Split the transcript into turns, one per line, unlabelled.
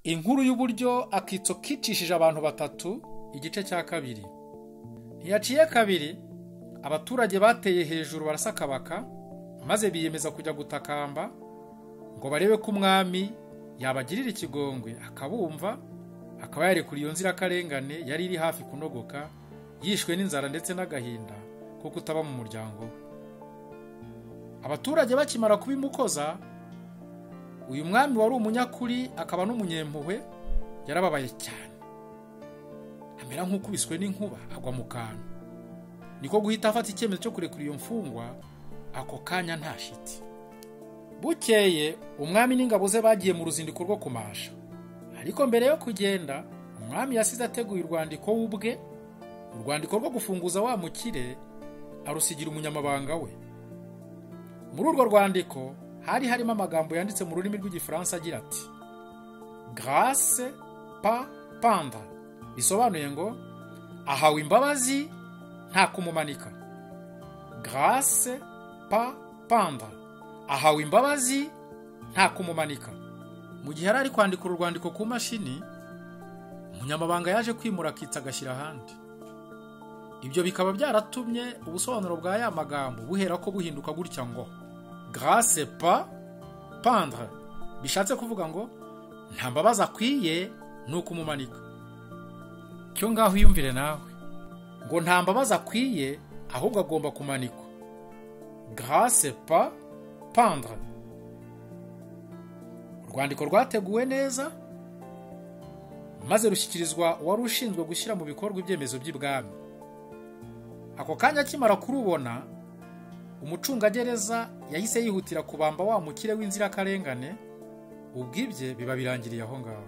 Inkuru y'uburyo akitso kicishije abantu batatu, igice cya kabiri. Ntiyaciye kabiri, abaturage bateye hejuru barasakabaka, maze biyemeza kujya gutakamba ngo barebe ko umwami yabagirira ikigongwe, akabumva, akaba yarekura iyo nzirakarengane yari iri hafi kunogoka, yishwe n'inzara ndetse n'agahinda ko kutaba mu muryango. Abaturage bakimara kubimukoza, uyu mwami wari umunyakuri akaba n'umunyempuhwe yarababaye cyane, amera nk'ukubiswe n'inkuba, agwa mu kantu. Niko guhita afata icyemezo cyo kurekura iyo mfungwa ako kanya nta shiti. Bukeye umwami n'ingabo ze bagiye mu ruzindiko rwo kumasha, ariko mbere yo kugenda umwami yasize ateguye urwandiko ubwe, urwandiko rwo gufunguza wa mukire, arusigira umunyamabanga we. Muri urwo rwandiko hari harimo amagambo yanditse mu rurimi rw'igifaransa agira ati: grâce pas pendre, bisobanuye ngo ahawe imbabazi nta kumumanika. Grâce pas pendre, ahawe imbabazi nta kumumanika. Mu gihe ari kwandika urwandiko ku mashini, umunyamabanga yaje kwimura akitsa agashyira ahandi. Ibyo bikaba byaratumye ubusobanuro bwa ya magambo buhera ko buhinduka gutya ngo grâce pas pendre, bishatse kuvuga ngo nta mbabazi akwiye nuko umumanika. Cyo ngaho yumvire nawe ngo nta mbabazi akwiye ahubwo agomba kumanikwa. Grâce pas pendre. Urwandiko rwateguwe neza maze rushyikirizwa wari ushinzwe gushyira mu bikorwa ibyemezo by'ibwami. Ako kanya akimara kurubona, umucungagereza yahise yihutira kubamba wa mukire w'inzirakarengane, ubwibye biba birangiriye aho ngaho.